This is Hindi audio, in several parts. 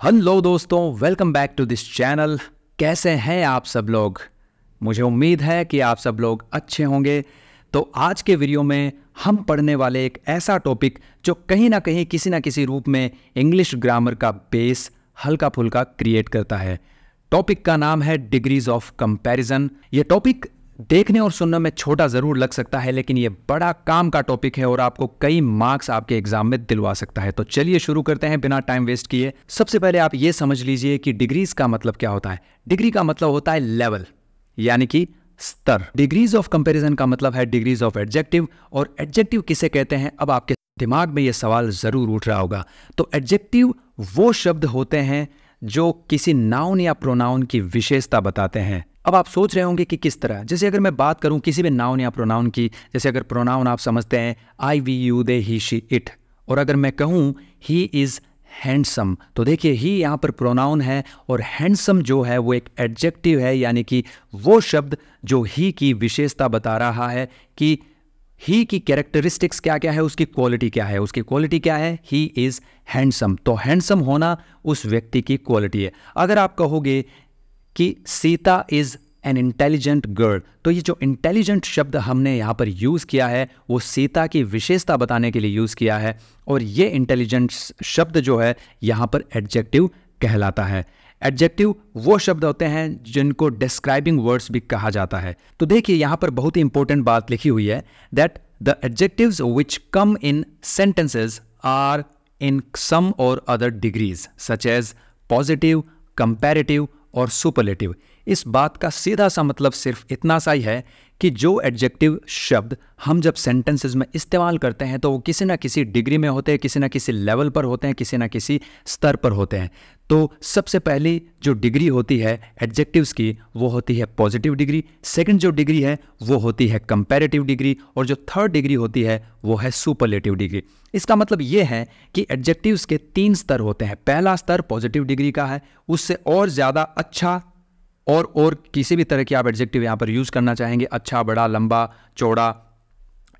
हेलो दोस्तों, welcome back to this channel. कैसे हैं आप सब लोग? मुझे उम्मीद है कि आप सब लोग अच्छे होंगे। तो आज के वीडियो में हम पढ़ने वाले एक ऐसा टॉपिक जो कहीं ना कहीं किसी ना किसी रूप में इंग्लिश ग्रामर का बेस हल्का फुल्का क्रिएट करता है। टॉपिक का नाम है डिग्रीज ऑफ कंपैरिजन। ये टॉपिक देखने और सुनने में छोटा ज़रूर लग सकता है, लेकिन ये बड़ा काम का टॉपिक है और आपको कई मार्क्स आपके एग्जाम में दिलवा सकता है। तो चलिए शुरू करते हैं बिना टाइम वेस्ट किए। सबसे पहले आप ये समझ लीजिए कि डिग्रीज का मतलब क्या होता है। डिग्री का मतलब होता है लेवल, यानी कि स्तर। डिग्रीज ऑफ कंपैरिजन का मतलब है डिग्रीज ऑफ एडजेक्टिव। और एडजेक्टिव किसे कहते हैं, अब आपके दिमाग में ये सवाल ज़रूर उठ रहा होगा। तो एडजेक्टिव वो शब्द होते हैं जो किसी नाउन या प्रोनाउन की विशेषता बताते हैं। अब आप सोच रहे होंगे कि किस तरह। जैसे अगर मैं बात करूं किसी भी नाउन या प्रोनाउन की, जैसे अगर प्रोनाउन आप समझते हैं I, we, you, they, he, she, it, और अगर मैं कहूं ही इज हैंडसम, तो देखिए ही यहाँ पर प्रोनाउन है और हैंडसम जो है वो एक एडजेक्टिव है, यानी कि वो शब्द जो ही की विशेषता बता रहा है कि ही की कैरेक्टरिस्टिक्स क्या क्या है, उसकी क्वालिटी क्या है। उसकी क्वालिटी क्या है? He is handsome. तो हैंडसम होना उस व्यक्ति की क्वालिटी है। अगर आप कहोगे कि Sita is an intelligent girl, तो ये जो इंटेलिजेंट शब्द हमने यहाँ पर यूज़ किया है वो सीता की विशेषता बताने के लिए यूज़ किया है, और ये इंटेलिजेंट शब्द जो है यहाँ पर एडजेक्टिव कहलाता है। एडजेक्टिव वो शब्द होते हैं जिनको डिस्क्राइबिंग वर्ड्स भी कहा जाता है। तो देखिए यहाँ पर बहुत ही इंपॉर्टेंट बात लिखी हुई है that the adjectives which come in sentences are in some or other degrees such as positive, comparative और सुपरलेटिव। इस बात का सीधा सा मतलब सिर्फ इतना सा ही है कि जो एडजेक्टिव शब्द हम जब सेंटेंसेस में इस्तेमाल करते हैं तो वो किसी ना किसी डिग्री में होते हैं, किसी ना किसी लेवल पर होते हैं, किसी ना किसी स्तर पर होते हैं। तो सबसे पहली जो डिग्री होती है एडजेक्टिव्स की वो होती है पॉजिटिव डिग्री। सेकंड जो डिग्री है वो होती है कंपैरेटिव डिग्री, और जो थर्ड डिग्री होती है वो है सुपरलेटिव डिग्री। इसका मतलब ये है कि एडजेक्टिव्स के 3 स्तर होते हैं। पहला स्तर पॉजिटिव डिग्री का है, उससे और ज़्यादा अच्छा और किसी भी तरह की आप एडजेक्टिव यहाँ पर यूज़ करना चाहेंगे, अच्छा, बड़ा, लंबा, चौड़ा,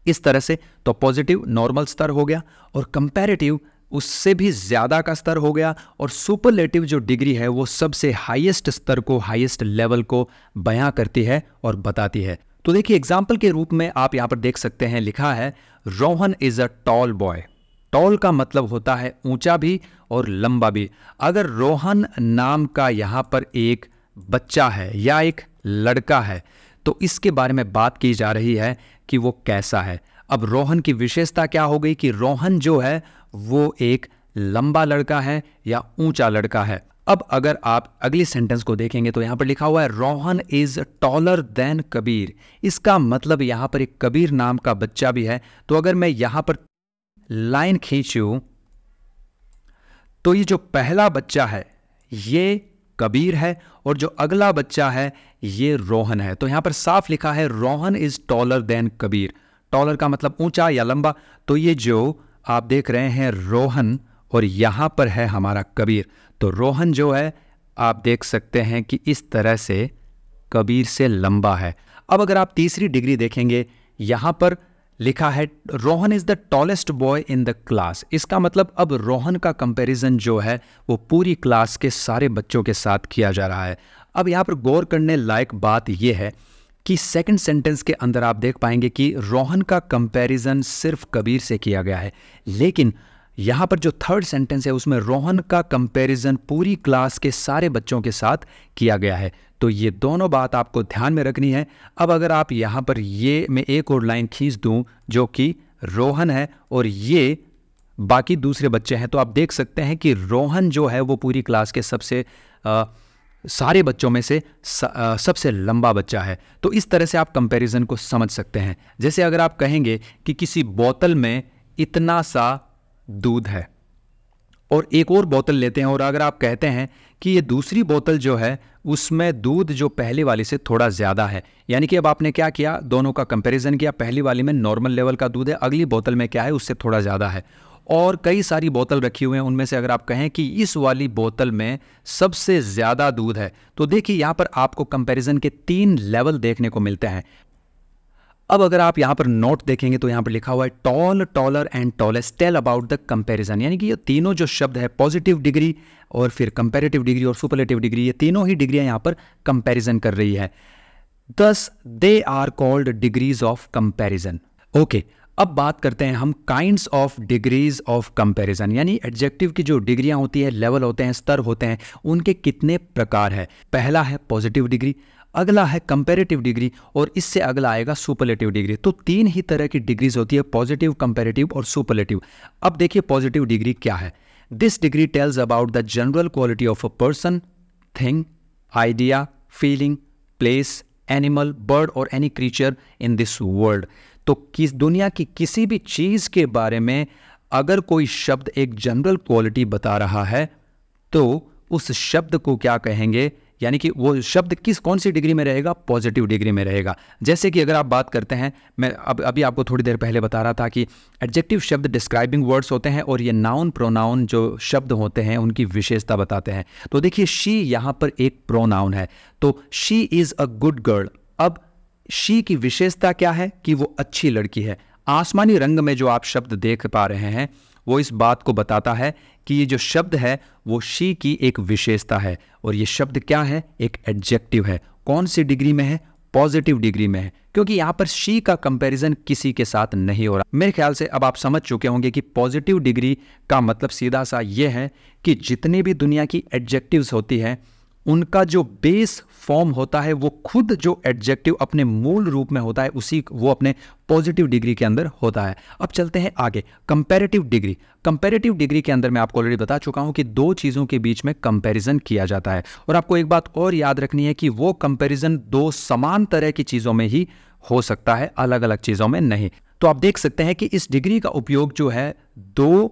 इस तरह से, तो पॉजिटिव नॉर्मल स्तर हो गया, और कंपैरेटिव उससे भी ज़्यादा का स्तर हो गया, और सुपरलेटिव जो डिग्री है वो सबसे हाईएस्ट स्तर को, हाईएस्ट लेवल को बयां करती है और बताती है। तो देखिए एग्जाम्पल के रूप में आप यहाँ पर देख सकते हैं, लिखा है Rohan is a tall boy. Tall का मतलब होता है ऊंचा भी और लंबा भी। अगर रोहन नाम का यहाँ पर एक बच्चा है या एक लड़का है तो इसके बारे में बात की जा रही है कि वो कैसा है। अब रोहन की विशेषता क्या हो गई कि रोहन जो है वो एक लंबा लड़का है या ऊंचा लड़का है। अब अगर आप अगली सेंटेंस को देखेंगे तो यहां पर लिखा हुआ है Rohan is taller than Kabir. इसका मतलब यहां पर एक कबीर नाम का बच्चा भी है। तो अगर मैं यहां पर लाइन खींचूं तो ये जो पहला बच्चा है ये कबीर है और जो अगला बच्चा है ये रोहन है। तो यहां पर साफ लिखा है Rohan is taller than Kabir. Taller का मतलब ऊंचा या लंबा। तो ये जो आप देख रहे हैं रोहन और यहां पर है हमारा कबीर, तो रोहन जो है आप देख सकते हैं कि इस तरह से कबीर से लंबा है। अब अगर आप तीसरी डिग्री देखेंगे, यहां पर लिखा है Rohan is the tallest boy in the class. इसका मतलब अब रोहन का कंपैरिजन जो है वो पूरी क्लास के सारे बच्चों के साथ किया जा रहा है। अब यहाँ पर गौर करने लायक बात यह है कि सेकंड सेंटेंस के अंदर आप देख पाएंगे कि रोहन का कंपैरिजन सिर्फ कबीर से किया गया है, लेकिन यहाँ पर जो थर्ड सेंटेंस है उसमें रोहन का कंपैरिजन पूरी क्लास के सारे बच्चों के साथ किया गया है। तो ये दोनों बात आपको ध्यान में रखनी है। अब अगर आप यहाँ पर ये मैं एक और लाइन खींच दूँ जो कि रोहन है और ये बाकी दूसरे बच्चे हैं, तो आप देख सकते हैं कि रोहन जो है वो पूरी क्लास के सबसे सारे बच्चों में से सबसे लंबा बच्चा है। तो इस तरह से आप कंपैरिजन को समझ सकते हैं। जैसे अगर आप कहेंगे कि किसी बोतल में इतना सा दूध है और एक और बोतल लेते हैं, और अगर आप कहते हैं कि ये दूसरी बोतल जो है उसमें दूध जो पहली वाली से थोड़ा ज़्यादा है, यानी कि अब आपने क्या किया, दोनों का कंपैरिजन किया। पहली वाली में नॉर्मल लेवल का दूध है, अगली बोतल में क्या है उससे थोड़ा ज़्यादा है, और कई सारी बोतल रखी हुई हैं, उनमें से अगर आप कहें कि इस वाली बोतल में सबसे ज़्यादा दूध है, तो देखिए यहाँ पर आपको कंपैरिजन के 3 लेवल देखने को मिलते हैं। अब अगर आप यहाँ पर नोट देखेंगे तो यहाँ पर लिखा हुआ है tall, taller and tallest, tell about the comparison, यानी कि ये तीनों जो शब्द है पॉजिटिव डिग्री और फिर कंपैरेटिव डिग्री और सुपरलेटिव डिग्री, ये तीनों ही डिग्रियां यहाँ पर कंपैरिजन कर रही है। Thus they are called degrees of comparison. Okay, अब बात करते हैं हम kinds of degrees of comparison, यानी एडजेक्टिव की जो डिग्रियां होती है, लेवल होते हैं, स्तर होते हैं, उनके कितने प्रकार है। पहला है पॉजिटिव डिग्री, अगला है कंपैरेटिव डिग्री और इससे अगला आएगा सुपरलेटिव डिग्री। तो तीन ही तरह की डिग्रीज होती है, पॉजिटिव, कंपैरेटिव और सुपरलेटिव। अब देखिए पॉजिटिव डिग्री क्या है। This degree tells about the general quality of a person, thing, idea, feeling, place, animal, bird और any creature in this world. तो किस दुनिया की किसी भी चीज के बारे में अगर कोई शब्द एक जनरल क्वालिटी बता रहा है तो उस शब्द को क्या कहेंगे, यानी कि वो शब्द कौन सी डिग्री में रहेगा, पॉजिटिव डिग्री में रहेगा। जैसे कि अगर आप बात करते हैं, मैं अभी आपको थोड़ी देर पहले बता रहा था कि एडजेक्टिव शब्द डिस्क्राइबिंग वर्ड्स होते हैं और ये नाउन प्रोनाउन जो शब्द होते हैं उनकी विशेषता बताते हैं। तो देखिए शी यहाँ पर एक प्रोनाउन है, तो she is a good girl. अब शी की विशेषता क्या है कि वो अच्छी लड़की है। आसमानी रंग में जो आप शब्द देख पा रहे हैं वो इस बात को बताता है कि ये जो शब्द है वो शी की एक विशेषता है और ये शब्द क्या है, एक एडजेक्टिव है। कौन सी डिग्री में है, पॉजिटिव डिग्री में है, क्योंकि यहां पर शी का कंपैरिजन किसी के साथ नहीं हो रहा। मेरे ख्याल से अब आप समझ चुके होंगे कि पॉजिटिव डिग्री का मतलब सीधा सा ये है कि जितनी भी दुनिया की एडजेक्टिव्स होती है उनका जो बेस फॉर्म होता है वो खुद जो एडजेक्टिव अपने मूल रूप में होता है उसी वो अपने पॉजिटिव डिग्री के अंदर होता है। अब चलते हैं आगे, कंपैरेटिव डिग्री। कंपैरेटिव डिग्री के अंदर मैं आपको ऑलरेडी बता चुका हूं कि दो चीजों के बीच में कंपैरिजन किया जाता है और आपको एक बात और याद रखनी है कि वो कंपैरिजन दो समान तरह की चीजों में ही हो सकता है, अलग अलग चीजों में नहीं। तो आप देख सकते हैं कि इस डिग्री का उपयोग जो है दो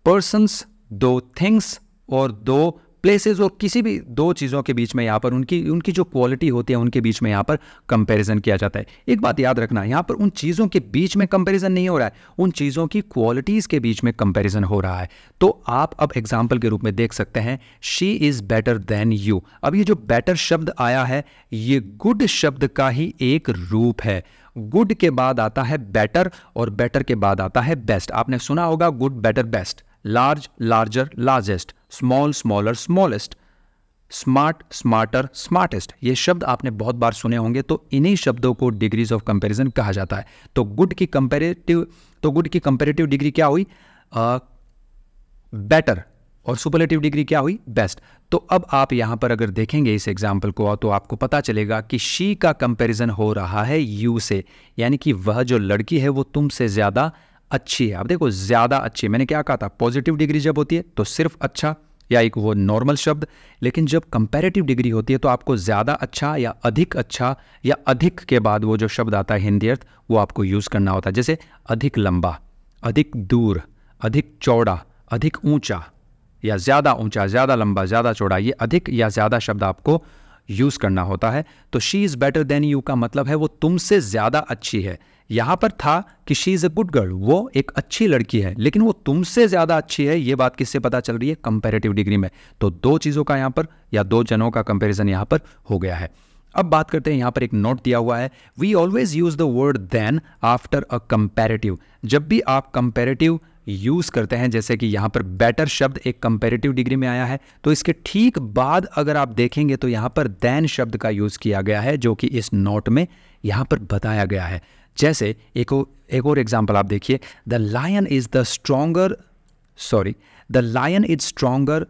पर्सन्स, दो थिंग्स और दो प्लेसेस और किसी भी दो चीज़ों के बीच में यहाँ पर उनकी जो क्वालिटी होती है उनके बीच में यहाँ पर कंपैरिजन किया जाता है। एक बात याद रखना, यहाँ पर उन चीज़ों के बीच में कंपैरिजन नहीं हो रहा है, उन चीज़ों की क्वालिटीज़ के बीच में कंपैरिजन हो रहा है। तो आप अब एग्जाम्पल के रूप में देख सकते हैं she is better than you. अब ये जो बेटर शब्द आया है ये गुड शब्द का ही एक रूप है। गुड के बाद आता है बेटर और बेटर के बाद आता है बेस्ट। आपने सुना होगा good, better, best, large, larger, largest, small, smaller, smallest, smart, smarter, smartest. ये शब्द आपने बहुत बार सुने होंगे। तो इन्हीं शब्दों को डिग्रीज ऑफ कंपैरिजन कहा जाता है। तो गुड की कंपैरेटिव डिग्री क्या हुई, बेटर, और सुपरलेटिव डिग्री क्या हुई, बेस्ट। तो अब आप यहां पर अगर देखेंगे इस एग्जाम्पल को तो आपको पता चलेगा कि शी का कंपैरिजन हो रहा है यू से, यानी कि वह जो लड़की है वो तुमसे ज्यादा अच्छी है। अब देखो ज्यादा अच्छी, मैंने क्या कहा था, पॉजिटिव डिग्री जब होती है तो सिर्फ अच्छा या एक वो नॉर्मल शब्द, लेकिन जब कंपैरेटिव डिग्री होती है तो आपको ज्यादा अच्छा या अधिक के बाद वो जो शब्द आता है हिंदी अर्थ वो आपको यूज करना होता है। जैसे अधिक लंबा, अधिक दूर, अधिक चौड़ा, अधिक ऊंचा या ज्यादा ऊंचा, ज्यादा लंबा, ज्यादा चौड़ा, ये अधिक या ज्यादा शब्द आपको यूज करना होता है। तो she is better than you का मतलब है वो तुमसे ज्यादा अच्छी है। यहां पर था कि she is a good girl, वो एक अच्छी लड़की है, लेकिन वो तुमसे ज्यादा अच्छी है। ये बात किससे पता चल रही है, कंपैरेटिव डिग्री में। तो दो चीजों का यहां पर या दो जनों का कंपैरिजन यहां पर हो गया है। अब बात करते हैं, यहां पर एक नोट दिया हुआ है, we always use the word then after a comparative. जब भी आप कंपैरेटिव यूज करते हैं, जैसे कि यहां पर बेटर शब्द एक कंपैरेटिव डिग्री में आया है, तो इसके ठीक बाद अगर आप देखेंगे तो यहां पर देन शब्द का यूज किया गया है, जो कि इस नोट में यहां पर बताया गया है। जैसे एक और एग्जांपल आप देखिए, the lion is stronger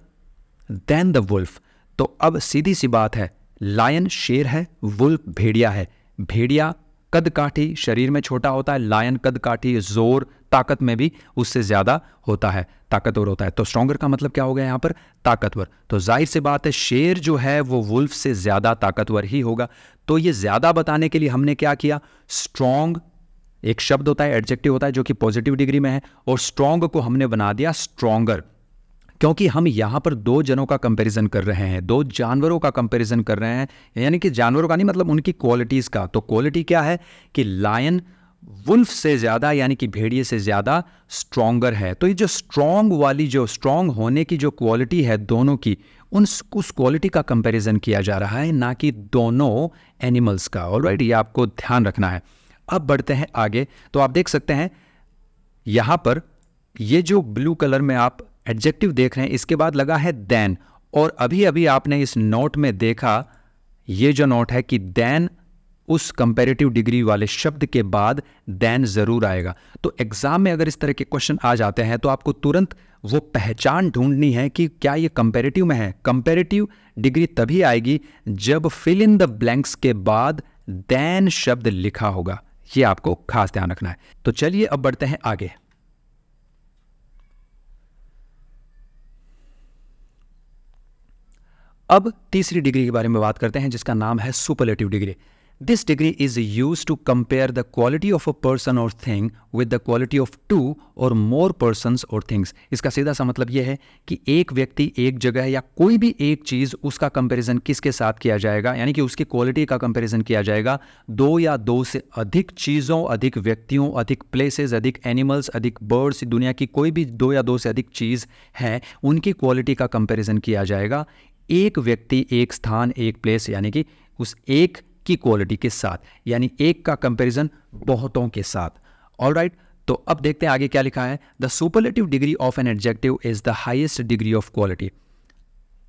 than the wolf. तो अब सीधी सी बात है, लायन शेर है, वुल्फ भेड़िया है। भेड़िया कद काठी, शरीर में छोटा होता है, लायन कद काठी, जोर, ताकत में भी उससे ज्यादा होता है, ताकतवर होता है। तो स्ट्रॉन्गर का मतलब क्या हो गया यहाँ पर, ताकतवर। तो जाहिर सी बात है शेर जो है वो वुल्फ से ज्यादा ताकतवर ही होगा। तो ये ज्यादा बताने के लिए हमने क्या किया, स्ट्रॉन्ग एक शब्द होता है, एडजेक्टिव होता है जो कि पॉजिटिव डिग्री में है, और स्ट्रॉन्ग को हमने बना दिया स्ट्रॉन्गर, क्योंकि हम यहां पर दो जनों का कंपैरिजन कर रहे हैं, दो जानवरों का कंपैरिजन कर रहे हैं, यानी कि जानवरों का नहीं मतलब उनकी क्वालिटीज का। तो क्वालिटी क्या है कि लायन वुल्फ से ज्यादा यानी कि भेड़िए से ज्यादा स्ट्रॉन्गर है। तो ये जो स्ट्रॉन्ग वाली, जो स्ट्रॉन्ग होने की जो क्वालिटी है दोनों की, उस क्वालिटी का कंपैरिजन किया जा रहा है, ना कि दोनों एनिमल्स का। ऑलराइट, ये आपको ध्यान रखना है। अब बढ़ते हैं आगे। तो आप देख सकते हैं यहाँ पर ये जो ब्लू कलर में आप एडजेक्टिव देख रहे हैं, इसके बाद लगा है देन, और अभी अभी आपने इस नोट में देखा, ये जो नोट है कि देन, उस कंपैरेटिव डिग्री वाले शब्द के बाद देन जरूर आएगा। तो एग्जाम में अगर इस तरह के क्वेश्चन आ जाते हैं तो आपको तुरंत वो पहचान ढूंढनी है कि क्या ये कंपैरेटिव में है। कंपैरेटिव डिग्री तभी आएगी जब फिल इन द ब्लैंक्स के बाद देन शब्द लिखा होगा। ये आपको खास ध्यान रखना है। तो चलिए अब बढ़ते हैं आगे। अब तीसरी डिग्री के बारे में बात करते हैं जिसका नाम है superlative degree. This degree is used to compare the quality of a person or thing with the quality of two or more persons और थिंग्स। इसका सीधा सा मतलब यह है कि एक व्यक्ति, एक जगह या कोई भी एक चीज, उसका कंपैरिजन किसके साथ किया जाएगा, यानी कि उसकी क्वालिटी का कंपैरिजन किया जाएगा दो या दो से अधिक चीजों, अधिक व्यक्तियों, अधिक प्लेसेस, अधिक एनिमल्स, अधिक बर्ड्स, दुनिया की कोई भी दो या दो से अधिक चीज है, उनकी क्वालिटी का कंपैरिजन किया जाएगा एक व्यक्ति, एक स्थान, एक प्लेस, यानी कि उस एक की क्वालिटी के साथ, यानी एक का कंपैरिजन बहुतों के साथ। ऑलराइट, तो अब देखते हैं आगे क्या लिखा है। The superlative degree of an adjective is the highest degree of quality.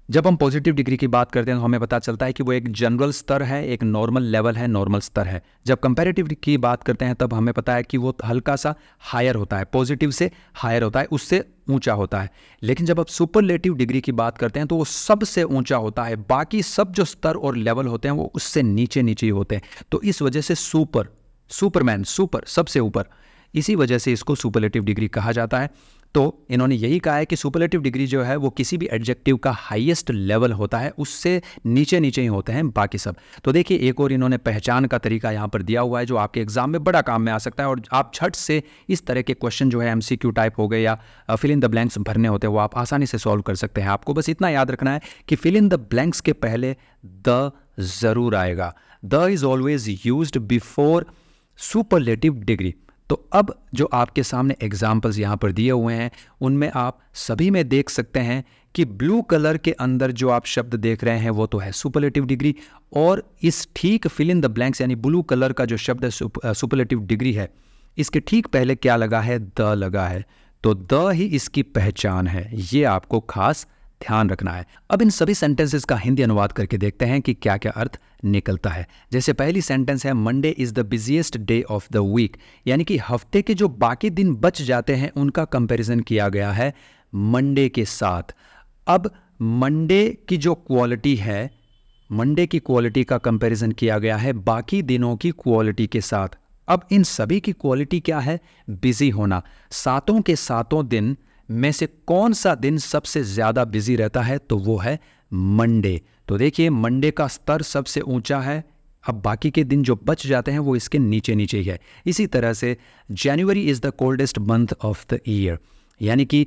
जब हम पॉजिटिव डिग्री की बात करते हैं तो हमें पता चलता है कि वो एक जनरल स्तर है, एक नॉर्मल लेवल है, नॉर्मल स्तर है। जब कंपैरेटिव की बात करते हैं तब हमें पता है कि वो हल्का सा हायर होता है, पॉजिटिव से हायर होता है, उससे ऊंचा होता है। लेकिन जब आप सुपरलेटिव डिग्री की बात करते हैं तो वो सबसे ऊंचा होता है, बाकी सब जो स्तर और लेवल होते हैं वो उससे नीचे नीचे ही होते हैं। तो इस वजह से सुपर, सुपरमैन, सुपर, सबसे ऊपर, इसी वजह से इसको सुपरलेटिव डिग्री कहा जाता है। तो इन्होंने यही कहा है कि सुपरलेटिव डिग्री जो है वो किसी भी एडजेक्टिव का हाईएस्ट लेवल होता है, उससे नीचे नीचे ही होते हैं बाकी सब। तो देखिए एक और इन्होंने पहचान का तरीका यहाँ पर दिया हुआ है जो आपके एग्जाम में बड़ा काम में आ सकता है, और आप झट से इस तरह के क्वेश्चन जो है एमसीक्यू टाइप हो गए या फिल इन द ब्लैंक्स भरने होते हैं वो आप आसानी से सॉल्व कर सकते हैं। आपको बस इतना याद रखना है कि फिल इन द ब्लैंक्स के पहले द जरूर आएगा। The is always used before superlative degree. तो अब जो आपके सामने एग्जाम्पल्स यहाँ पर दिए हुए हैं उनमें आप सभी में देख सकते हैं कि ब्लू कलर के अंदर जो आप शब्द देख रहे हैं वो तो है सुपरलेटिव डिग्री, और इस ठीक फिल इन द ब्लैंक्स यानी ब्लू कलर का जो शब्द है सुपरलेटिव डिग्री है, इसके ठीक पहले क्या लगा है, द लगा है। तो द ही इसकी पहचान है, ये आपको खास ध्यान रखना है। अब इन सभी सेंटेंसेस का हिंदी अनुवाद करके देखते हैं कि क्या क्या अर्थ निकलता है। जैसे पहली सेंटेंस है Monday is the busiest day of the week, यानी कि हफ्ते के जो बाकी दिन बच जाते हैं उनका कंपैरिजन किया गया है मंडे के साथ। अब मंडे की जो क्वालिटी है, मंडे की क्वालिटी का कंपैरिजन किया गया है बाकी दिनों की क्वालिटी के साथ। अब इन सभी की क्वालिटी क्या है, बिजी होना। सातों के सातों दिन में से कौन सा दिन सबसे ज्यादा बिजी रहता है, तो वो है मंडे। तो देखिए मंडे का स्तर सबसे ऊंचा है, अब बाकी के दिन जो बच जाते हैं वो इसके नीचे नीचे ही है। इसी तरह से जनवरी is the coldest month of the year, यानी कि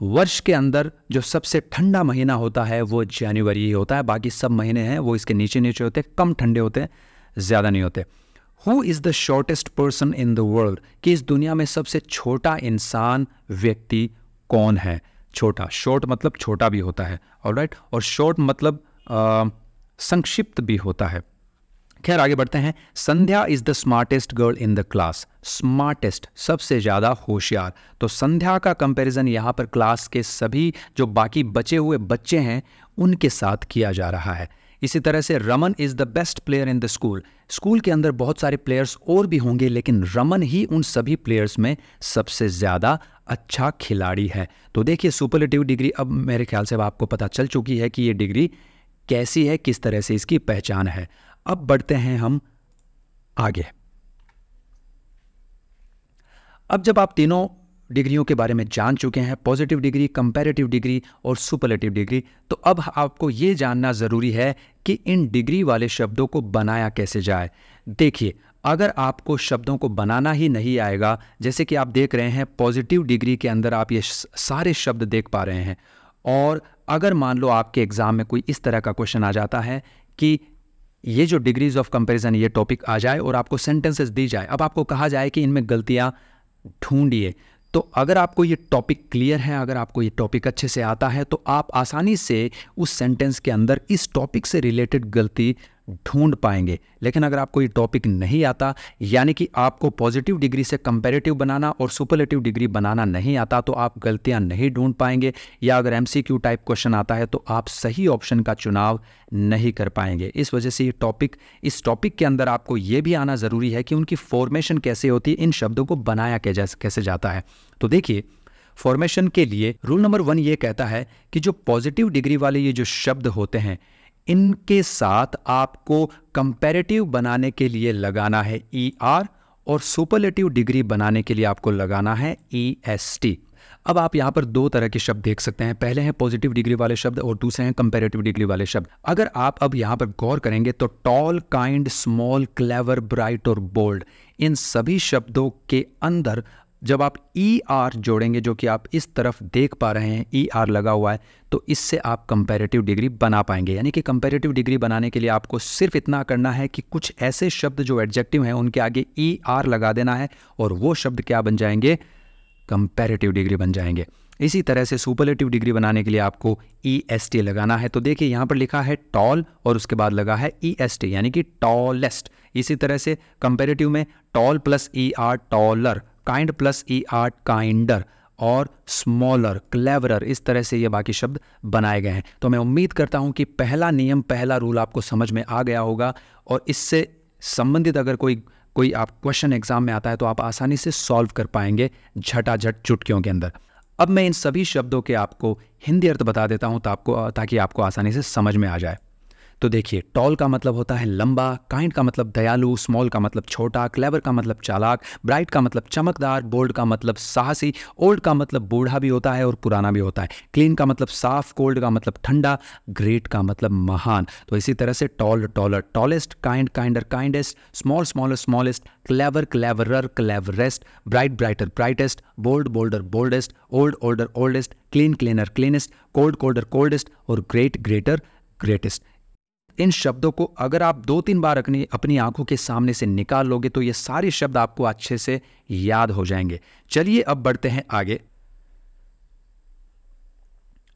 वर्ष के अंदर जो सबसे ठंडा महीना होता है वो जनवरी ही होता है, बाकी सब महीने हैं वो इसके नीचे नीचे होते हैं, कम ठंडे होते हैं, ज्यादा नहीं होते। Who is the shortest person in the world, कि इस दुनिया में सबसे छोटा इंसान, व्यक्ति कौन है। छोटा, शॉर्ट मतलब छोटा भी होता है, ऑलराइट, और शॉर्ट मतलब संक्षिप्त भी होता है। खैर आगे बढ़ते हैं। Sandhya is the smartest girl in the class, smartest सबसे ज्यादा होशियार। तो संध्या का कंपैरिजन यहाँ पर क्लास के सभी जो बाकी बचे हुए बच्चे हैं उनके साथ किया जा रहा है। इसी तरह से Raman is the best player in the school, school के अंदर बहुत सारे प्लेयर्स और भी होंगे लेकिन रमन ही उन सभी प्लेयर्स में सबसे ज्यादा अच्छा खिलाड़ी है। तो देखिए सुपरलेटिव डिग्री अब मेरे ख्याल से अब आपको पता चल चुकी है कि ये डिग्री कैसी है, किस तरह से इसकी पहचान है। अब बढ़ते हैं हम आगे। अब जब आप तीनों डिग्रियों के बारे में जान चुके हैं, पॉजिटिव डिग्री, कंपैरेटिव डिग्री और सुपरलेटिव डिग्री, तो अब आपको यह जानना जरूरी है कि इन डिग्री वाले शब्दों को बनाया कैसे जाए। देखिए अगर आपको शब्दों को बनाना ही नहीं आएगा, जैसे कि आप देख रहे हैं पॉजिटिव डिग्री के अंदर आप ये सारे शब्द देख पा रहे हैं, और अगर मान लो आपके एग्जाम में कोई इस तरह का क्वेश्चन आ जाता है कि ये जो डिग्रीज ऑफ कंपैरिजन ये टॉपिक आ जाए और आपको सेंटेंसेस दी जाए, अब आपको कहा जाए कि इनमें गलतियां ढूंढिए, तो अगर आपको ये टॉपिक क्लियर है, अगर आपको ये टॉपिक अच्छे से आता है, तो आप आसानी से उस सेंटेंस के अंदर इस टॉपिक से रिलेटेड गलती ढूंढ पाएंगे। लेकिन अगर आपको ये टॉपिक नहीं आता, यानी कि आपको पॉजिटिव डिग्री से कंपैरेटिव बनाना और सुपरलेटिव डिग्री बनाना नहीं आता, तो आप गलतियां नहीं ढूंढ पाएंगे, या अगर एमसीक्यू टाइप क्वेश्चन आता है तो आप सही ऑप्शन का चुनाव नहीं कर पाएंगे। इस वजह से इस टॉपिक के अंदर आपको ये भी आना ज़रूरी है कि उनकी फॉर्मेशन कैसे होती है, इन शब्दों को बनाया कैसे जाता है। तो देखिए, फॉर्मेशन के लिए रूल नंबर 1 ये कहता है कि जो पॉजिटिव डिग्री वाले ये जो शब्द होते हैं, इनके साथ आपको कंपैरेटिव बनाने के लिए लगाना है ER और सुपरलेटिव डिग्री बनाने के लिए आपको लगाना है EST। अब आप यहाँ पर दो तरह के शब्द देख सकते हैं, पहले हैं पॉजिटिव डिग्री वाले शब्द और दूसरे हैं कंपैरेटिव डिग्री वाले शब्द। अगर आप अब यहाँ पर गौर करेंगे तो tall, kind, small, clever, bright और बोल्ड, इन सभी शब्दों के अंदर जब आप ER जोड़ेंगे, जो कि आप इस तरफ देख पा रहे हैं ER लगा हुआ है, तो इससे आप कंपैरेटिव डिग्री बना पाएंगे। यानी कि कंपैरेटिव डिग्री बनाने के लिए आपको सिर्फ इतना करना है कि कुछ ऐसे शब्द जो एडजेक्टिव हैं उनके आगे ER लगा देना है और वो शब्द क्या बन जाएंगे, कंपैरेटिव डिग्री बन जाएंगे। इसी तरह से सुपरलेटिव डिग्री बनाने के लिए आपको EST लगाना है। तो देखिए यहाँ पर लिखा है टॉल और उसके बाद लगा है EST, यानी कि टॉलेस्ट। इसी तरह से कंपैरेटिव में tall plus ER taller, kind plus ER kinder और स्मॉलर, क्लेवरर, इस तरह से ये बाकी शब्द बनाए गए हैं। तो मैं उम्मीद करता हूँ कि पहला नियम, पहला रूल आपको समझ में आ गया होगा और इससे संबंधित अगर कोई आप क्वेश्चन एग्जाम में आता है तो आप आसानी से सॉल्व कर पाएंगे झटाझट चुटकियों के अंदर। अब मैं इन सभी शब्दों के आपको हिंदी अर्थ बता देता हूँ ताकि आपको आसानी से समझ में आ जाए। तो देखिए, टॉल का मतलब होता है लंबा, काइंड का मतलब दयालु, स्मॉल का मतलब छोटा, क्लेवर का मतलब चालाक, ब्राइट का मतलब चमकदार, बोल्ड का मतलब साहसी, ओल्ड का मतलब बूढ़ा भी होता है और पुराना भी होता है, क्लीन का मतलब साफ, कोल्ड का मतलब ठंडा, ग्रेट का मतलब महान। तो इसी तरह से tall, taller, tallest, kind, kinder, kindest, small, smaller, smallest, clever, cleverer, cleverest, bright, brighter, brightest, bold, bolder, boldest, old, older, oldest, clean, cleaner, cleanest, cold, colder, coldest और ग्रेट, ग्रेटर, ग्रेटेस्ट। इन शब्दों को अगर आप 2-3 बार अपनी आंखों के सामने से निकाल लोगे तो ये सारे शब्द आपको अच्छे से याद हो जाएंगे। चलिए अब बढ़ते हैं आगे।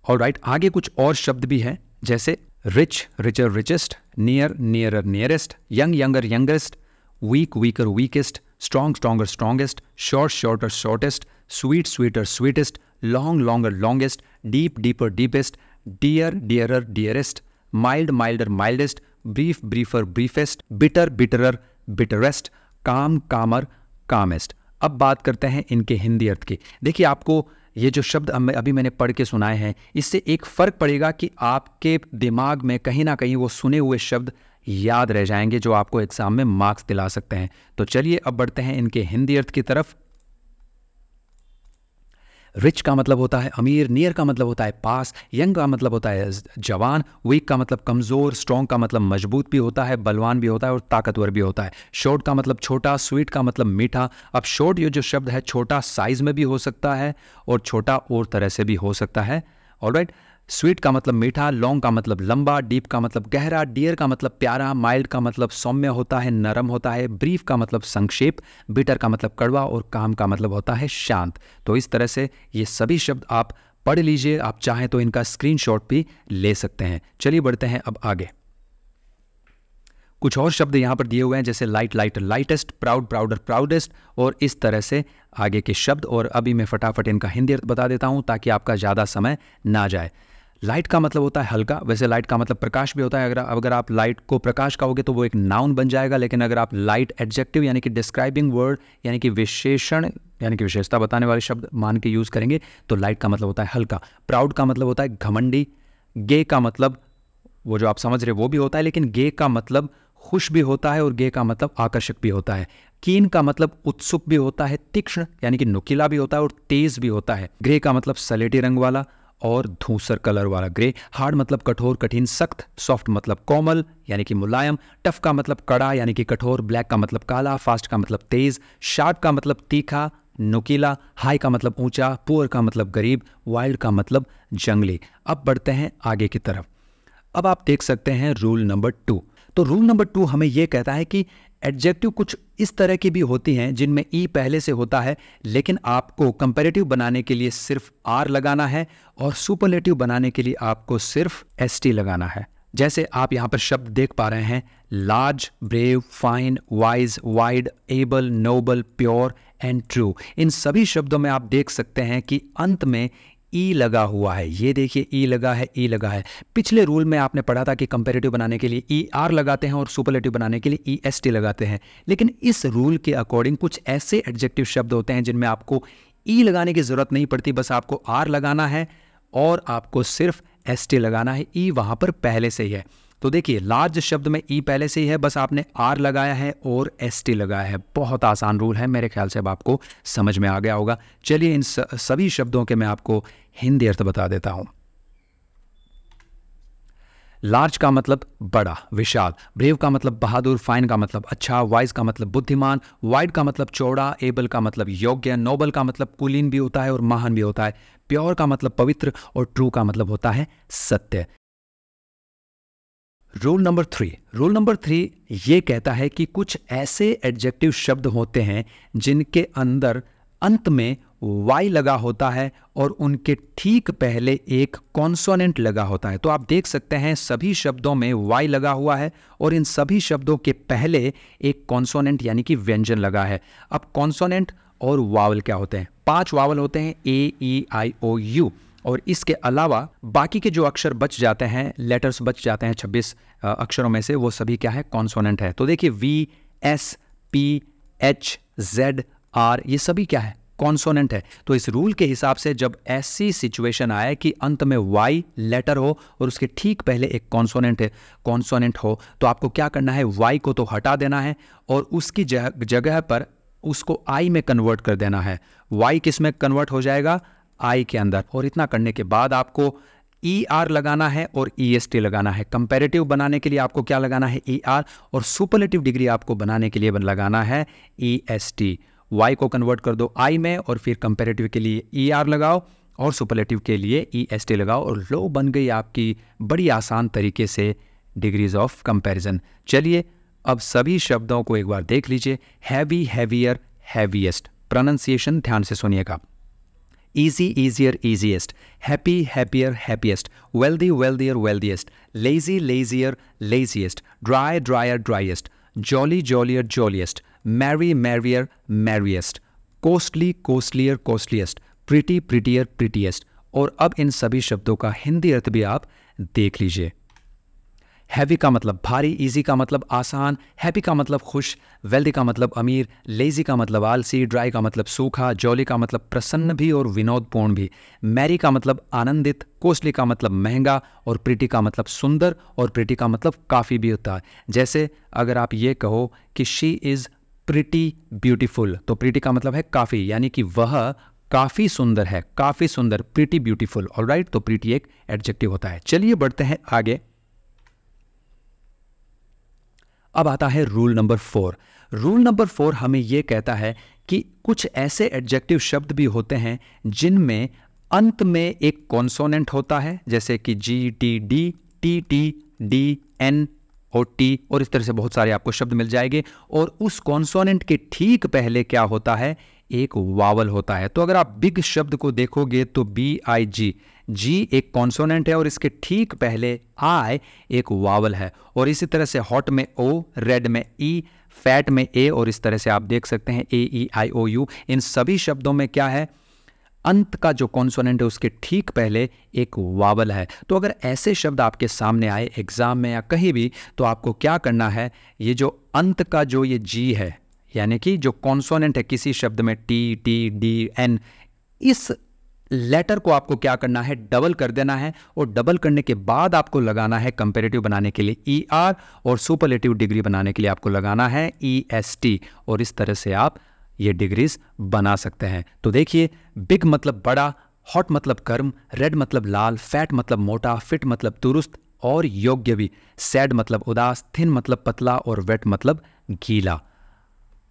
ऑलराइट, आगे कुछ और शब्द भी हैं, जैसे rich, richer, richest, near, nearer, nearest, young, younger, youngest, weak, weaker, weakest, strong, stronger, strongest, short, shorter, shortest, sweet, sweeter, sweetest, long, longer, longest, deep, deeper, deepest, dear, dearer, dearest, mild, milder, mildest, brief, briefer, briefest, bitter, bitterer, bitterest, calm, calmer, कामेस्ट। अब बात करते हैं इनके हिंदी अर्थ की। देखिए, आपको ये जो शब्द अभी मैंने पढ़ के सुनाए हैं, इससे एक फ़र्क पड़ेगा कि आपके दिमाग में कहीं ना कहीं वो सुने हुए शब्द याद रह जाएंगे जो आपको एग्जाम में मार्क्स दिला सकते हैं। तो चलिए अब बढ़ते हैं इनके हिंदी अर्थ की तरफ। रिच का मतलब होता है अमीर, नियर का मतलब होता है पास, यंग का मतलब होता है जवान, वीक का मतलब कमज़ोर, स्ट्रॉन्ग का मतलब मजबूत भी होता है, बलवान भी होता है और ताकतवर भी होता है। शॉर्ट का मतलब छोटा, स्वीट का मतलब मीठा। अब शॉर्ट ये जो शब्द है छोटा साइज में भी हो सकता है और छोटा और तरह से भी हो सकता है। ऑलराइट, स्वीट का मतलब मीठा, लॉन्ग का मतलब लंबा, डीप का मतलब गहरा, डियर का मतलब प्यारा, माइल्ड का मतलब सौम्य होता है, नरम होता है, ब्रीफ का मतलब संक्षेप, बिटर का मतलब कड़वा और काम का मतलब होता है शांत। तो इस तरह से ये सभी शब्द आप पढ़ लीजिए, आप चाहें तो इनका स्क्रीनशॉट भी ले सकते हैं। चलिए बढ़ते हैं अब आगे। कुछ और शब्द यहाँ पर दिए हुए हैं, जैसे light, lighter, lightest, proud, prouder, proudest और इस तरह से आगे के शब्द। और अभी मैं फटाफट इनका हिंदी अर्थ बता देता हूँ ताकि आपका ज़्यादा समय ना जाए। लाइट का मतलब होता है हल्का, वैसे लाइट का मतलब प्रकाश भी होता है। अगर आप लाइट को प्रकाश कहोगे तो वो एक नाउन बन जाएगा, लेकिन अगर आप लाइट एडजेक्टिव यानी कि डिस्क्राइबिंग वर्ड यानी कि विशेषण यानी कि विशेषता बताने वाले शब्द मान के यूज़ करेंगे तो लाइट का मतलब होता है हल्का। प्राउड का मतलब होता है घमंडी। गे का मतलब वो जो आप समझ रहे वो भी होता है, लेकिन गे का मतलब खुश भी होता है और गे का मतलब आकर्षक भी होता है। कीन का मतलब उत्सुक भी होता है, तीक्ष्ण यानी कि नुकीला भी होता है और तेज भी होता है। ग्रे का मतलब सलेटी रंग वाला और धूसर कलर वाला ग्रे। हार्ड मतलब कठोर, कठिन, सख्त। सॉफ्ट मतलब कोमल यानी कि मुलायम। टफ का मतलब कड़ा यानी कि कठोर। ब्लैक का मतलब काला। फास्ट का मतलब तेज। शार्प का मतलब तीखा, नुकीला। हाई का मतलब ऊंचा। पुअर का मतलब गरीब। वाइल्ड का मतलब जंगली। अब बढ़ते हैं आगे की तरफ। अब आप देख सकते हैं रूल नंबर 2। तो रूल नंबर 2 हमें यह कहता है कि एडजेक्टिव कुछ इस तरह की भी होती हैं जिनमें ई पहले से होता है, लेकिन आपको कंपैरेटिव बनाने के लिए सिर्फ आर लगाना है और सुपरलेटिव बनाने के लिए आपको सिर्फ एसटी लगाना है। जैसे आप यहाँ पर शब्द देख पा रहे हैं, large, brave, fine, wise, wide, able, noble, pure and true. इन सभी शब्दों में आप देख सकते हैं कि अंत में ई लगा हुआ है। ये देखिए ई लगा है, ई लगा है। पिछले रूल में आपने पढ़ा था कि कंपैरेटिव बनाने के लिए ई आर लगाते हैं और सुपरलेटिव बनाने के लिए ई एस टी लगाते हैं। लेकिन इस रूल के अकॉर्डिंग कुछ ऐसे एडजेक्टिव शब्द होते हैं जिनमें आपको ई लगाने की जरूरत नहीं पड़ती, बस आपको आर लगाना है और आपको सिर्फ एस टी लगाना है। ई वहां पर पहले से ही है। तो देखिए लार्ज शब्द में ई पहले से ही है, बस आपने आर लगाया है और एस टी लगाया है। बहुत आसान रूल है, मेरे ख्याल से अब आपको समझ में आ गया होगा। चलिए इन सभी शब्दों के मैं आपको हिंदी अर्थ बता देता हूं। लार्ज का मतलब बड़ा, विशाल, ब्रेव का मतलब बहादुर, फाइन का मतलब अच्छा, वाइज का मतलब बुद्धिमान, वाइड का मतलब चौड़ा, एबल का मतलब योग्य, नोबल का मतलब कुलीन भी होता है और महान भी होता है, प्योर का मतलब पवित्र और ट्रू का मतलब होता है सत्य। रूल नंबर 3 ये कहता है कि कुछ ऐसे एडजेक्टिव शब्द होते हैं जिनके अंदर अंत में वाई लगा होता है और उनके ठीक पहले एक कॉन्सोनेंट लगा होता है। तो आप देख सकते हैं सभी शब्दों में वाई लगा हुआ है और इन सभी शब्दों के पहले एक कॉन्सोनेंट यानी कि व्यंजन लगा है। अब कॉन्सोनेंट और वावल क्या होते हैं? 5 वावल होते हैं, ए, ई, आई, ओ, यू, और इसके अलावा बाकी के जो अक्षर बच जाते हैं, लेटर्स बच जाते हैं 26 अक्षरों में से, वो सभी क्या है? कॉन्सोनेंट है। तो देखिए V, S, P, H, Z, R, ये सभी क्या है? कॉन्सोनेंट है। तो इस रूल के हिसाब से जब ऐसी सिचुएशन आए कि अंत में वाई लेटर हो और उसके ठीक पहले एक कॉन्सोनेंट हो, तो आपको क्या करना है? वाई को तो हटा देना है और उसकी जगह पर उसको आई में कन्वर्ट कर देना है। वाई किस में कन्वर्ट हो जाएगा? आई के अंदर। और इतना करने के बाद आपको ई आर लगाना है और ई एस टी लगाना है। कंपैरेटिव बनाने के लिए आपको क्या लगाना है? ई आर, और सुपरलेटिव डिग्री आपको बनाने के लिए लगाना है ई एस टी। वाई को कन्वर्ट कर दो आई में और फिर कंपैरेटिव के लिए ई आर लगाओ और सुपरलेटिव के लिए ई एस टी लगाओ और लो बन गई आपकी बड़ी आसान तरीके से डिग्रीज ऑफ कंपैरिजन। चलिए अब सभी शब्दों को एक बार देख लीजिए। Heavy, heavier, heaviest. प्रोनाउंसिएशन ध्यान से सुनिएगा। Easy, easier, easiest. Happy, happier, happiest. Wealthy, wealthier, wealthiest. Lazy, lazier, laziest. Dry, drier, driest. Jolly, jollier, jolliest. Merry, merrier, merriest. Costly, costlier, costliest. Pretty, prettier, prettiest. और अब इन सभी शब्दों का हिंदी अर्थ भी आप देख लीजिए। हैवी का मतलब भारी, इजी का मतलब आसान, हैप्पी का मतलब खुश, वेल्दी का मतलब अमीर, लेजी का मतलब आलसी, ड्राई का मतलब सूखा, जॉली का मतलब प्रसन्न भी और विनोदपूर्ण भी, मैरी का मतलब आनंदित, कॉस्टली का मतलब महंगा और प्रिटी का मतलब सुंदर और प्रिटी का मतलब काफ़ी भी होता है। जैसे अगर आप ये कहो कि शी इज़ प्रिटी ब्यूटीफुल, तो प्रिटी का मतलब है काफ़ी, यानी कि वह काफ़ी सुंदर है, काफ़ी सुंदर, प्रिटी ब्यूटीफुल। ऑलराइट, तो प्रिटी एक एडजेक्टिव होता है। चलिए बढ़ते हैं आगे। अब आता है रूल नंबर 4। रूल नंबर 4 हमें यह कहता है कि कुछ ऐसे एडजेक्टिव शब्द भी होते हैं जिनमें अंत में एक कॉन्सोनेंट होता है, जैसे कि G, T, D, T, T, D, N और टी, और इस तरह से बहुत सारे आपको शब्द मिल जाएंगे। और उस कॉन्सोनेंट के ठीक पहले क्या होता है? एक वावल होता है। तो अगर आप बिग शब्द को देखोगे तो BIG, जी एक कॉन्सोनेंट है और इसके ठीक पहले आई एक वावल है। और इसी तरह से हॉट में O, रेड में E, फैट में A, और इस तरह से आप देख सकते हैं AEIOU। इन सभी शब्दों में क्या है? अंत का जो कॉन्सोनेंट है उसके ठीक पहले एक वावल है। तो अगर ऐसे शब्द आपके सामने आए एग्जाम में या कहीं भी, तो आपको क्या करना है? ये जो अंत का जो ये जी है, यानी कि जो कॉन्सोनेंट है किसी शब्द में टी, टी, डी, एन, इस लेटर को आपको क्या करना है? डबल कर देना है। और डबल करने के बाद आपको लगाना है कंपैरेटिव बनाने के लिए ER और सुपरलेटिव डिग्री बनाने के लिए आपको लगाना है EST। और इस तरह से आप ये डिग्रीज बना सकते हैं। तो देखिए, बिग मतलब बड़ा, हॉट मतलब गर्म, रेड मतलब लाल, फैट मतलब मोटा, फिट मतलब दुरुस्त और योग्य भी, सैड मतलब उदास, थिन मतलब पतला और वेट मतलब गीला।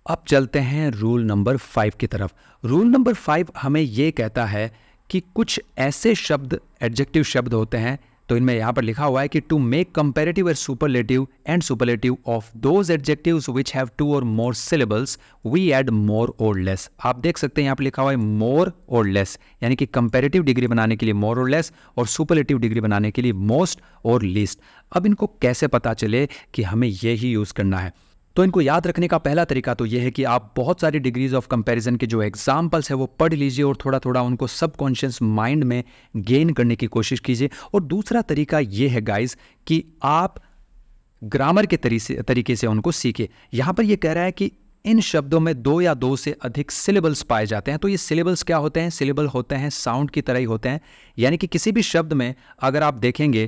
अब चलते हैं रूल नंबर 5 की तरफ। रूल नंबर 5 हमें यह कहता है कि कुछ ऐसे शब्द, एडजेक्टिव शब्द होते हैं तो इनमें यहाँ पर लिखा हुआ है कि to make comparative and superlative of those adjectives which have 2 or more syllables we add more or less. आप देख सकते हैं यहाँ पर लिखा हुआ है मोर और लेस, यानी कि कंपेरेटिव डिग्री बनाने के लिए मोर और लेस और सुपरलेटिव डिग्री बनाने के लिए मोस्ट और लीस्ट। अब इनको कैसे पता चले कि हमें यही यूज़ करना है? तो इनको याद रखने का पहला तरीका तो यह है कि आप बहुत सारी डिग्रीज ऑफ कंपैरिजन के जो एग्जाम्पल्स है वो पढ़ लीजिए और थोड़ा थोड़ा उनको सबकॉन्शियस माइंड में गेन करने की कोशिश कीजिए। और दूसरा तरीका यह है गाइज कि आप ग्रामर के तरीके से उनको सीखिए। यहाँ पर यह कह रहा है कि इन शब्दों में 2 या 2 से अधिक सिलेबल्स पाए जाते हैं। तो ये सिलेबल्स क्या होते हैं? सिलेबल होते हैं साउंड की तरह ही होते हैं, यानी कि किसी भी शब्द में अगर आप देखेंगे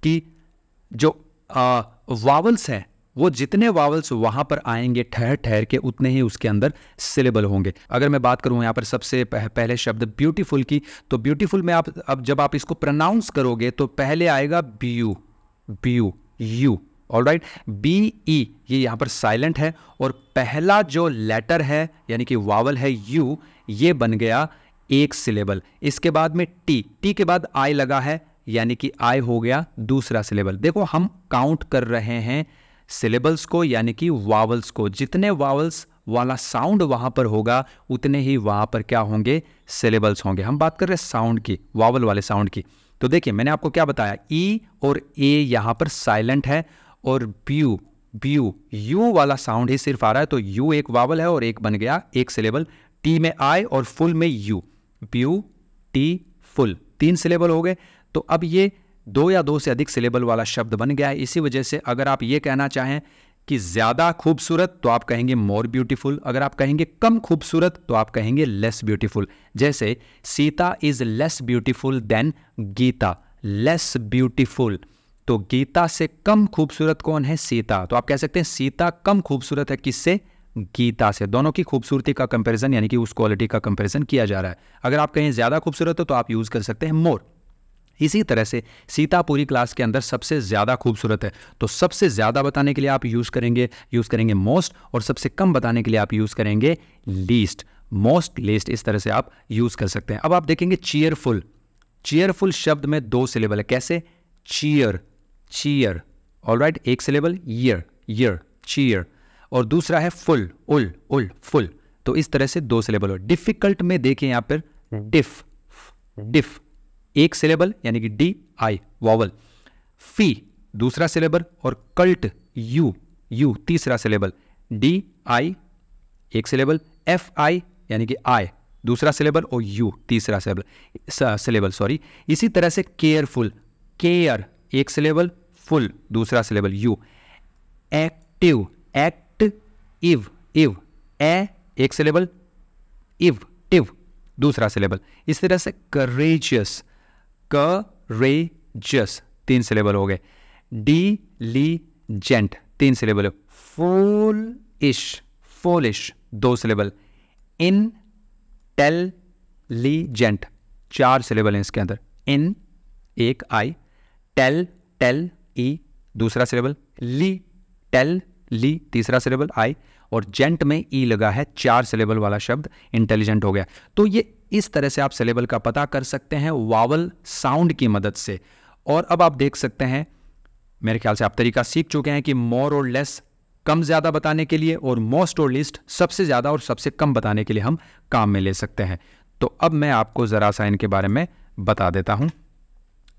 कि जो वावल्स हैं वो जितने वावल्स वहां पर आएंगे ठहर ठहर के उतने ही उसके अंदर सिलेबल होंगे। अगर मैं बात करूं यहाँ पर सबसे पहले शब्द ब्यूटीफुल की, तो ब्यूटीफुल में आप अब जब आप इसको प्रोनाउंस करोगे तो पहले आएगा BU, यू, ऑलराइट, BE ये यहाँ पर साइलेंट है और पहला जो लेटर है यानी कि वावल है यू, ये बन गया एक सिलेबल। इसके बाद में टी के बाद आई लगा है यानी कि आई हो गया दूसरा सिलेबल। देखो हम काउंट कर रहे हैं सिलेबल्स को यानी कि वावल्स को। जितने वावल्स वाला साउंड वहां पर होगा उतने ही वहां पर क्या होंगे? सिलेबल्स होंगे। हम बात कर रहे हैं साउंड की, वावल वाले साउंड की। तो देखिए मैंने आपको क्या बताया, ई और ए यहां पर साइलेंट है और ब्यू यू वाला साउंड ही सिर्फ आ रहा है, तो यू एक वावल है और एक बन गया एक सिलेबल। टी में आई और फुल में U, beautiful, 3 syllable हो गए। तो अब ये 2 या 2 से अधिक सिलेबल वाला शब्द बन गया है। इसी वजह से अगर आप ये कहना चाहें कि ज्यादा खूबसूरत तो आप कहेंगे मोर ब्यूटीफुल, अगर आप कहेंगे कम खूबसूरत तो आप कहेंगे लेस ब्यूटीफुल। जैसे Sita is less beautiful than Gita, less beautiful, तो गीता से कम खूबसूरत कौन है? सीता। तो आप कह सकते हैं सीता कम खूबसूरत है किससे? गीता से। दोनों की खूबसूरती का कंपैरिजन यानी कि उस क्वालिटी का कंपैरिजन किया जा रहा है। अगर आप कहें ज्यादा खूबसूरत हो तो आप यूज कर सकते हैं मोर। इसी तरह से सीता पूरी क्लास के अंदर सबसे ज्यादा खूबसूरत है, तो सबसे ज्यादा बताने के लिए आप यूज करेंगे मोस्ट, और सबसे कम बताने के लिए आप यूज करेंगे लीस्ट, मोस्ट लीस्ट। इस तरह से आप यूज कर सकते हैं। अब आप देखेंगे चीयरफुल शब्द में 2 सिलेबल है। कैसे? चीयर, ऑलराइट, एक सिलेबल, ईयर, चीयर, और दूसरा है फुल, उल, फुल, तो इस तरह से 2 सिलेबल हो। डिफिकल्ट में देखें यहां पर डिफ एक सिलेबल यानी कि DI वॉवल, फी दूसरा सिलेबल और कल्ट यू तीसरा सिलेबल, DI एक सिलेबल, FI यानी कि I दूसरा सिलेबल और यू तीसरा सिलेबल सॉरी। इसी तरह से केयरफुल, केयर एक सिलेबल, फुल दूसरा सिलेबल, यू। एक्टिव इव ए एक सिलेबल, टिव दूसरा सिलेबल। इस तरह से करेजियस 3 सिलेबल हो गए। Diligent 3 syllable, foolish 2 syllable, intelligent 4 syllable हैं इसके अंदर, इन एक आई, टेल ई दूसरा सिलेबल, ली तीसरा सिलेबल आई, और जेंट में ई लगा है, 4 सिलेबल वाला शब्द इंटेलिजेंट हो गया। तो ये इस तरह से आप सिलेबल का पता कर सकते हैं वावल साउंड की मदद से। और अब आप देख सकते हैं, मेरे ख्याल से आप तरीका सीख चुके हैं कि मोर और लेस कम ज्यादा बताने के लिए, और मोस्ट और लीस्ट सबसे ज्यादा और सबसे कम बताने के लिए हम काम में ले सकते हैं। तो अब मैं आपको जरा सा इनके बारे में बता देता हूं।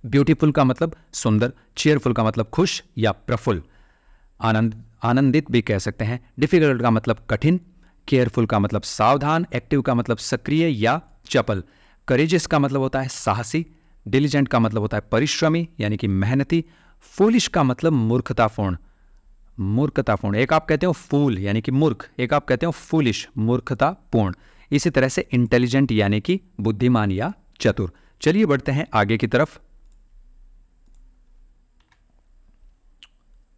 ब्यूटीफुल का मतलब सुंदर, चीयरफुल का मतलब खुश या प्रफुल्ल, आनंदित भी कह सकते हैं। डिफिकल्ट का मतलब कठिन, केयरफुल का मतलब सावधान, एक्टिव का मतलब सक्रिय या चपल, करेजियस का मतलब होता है साहसी, डिलीजेंट का मतलब होता है परिश्रमी यानी कि मेहनती, फूलिश का मतलब मूर्खतापूर्ण। एक आप कहते हो फूल यानी कि मूर्ख, एक आप कहते हो फूलिश मूर्खतापूर्ण। इसी तरह से इंटेलिजेंट यानी कि बुद्धिमान या चतुर। चलिए बढ़ते हैं आगे की तरफ।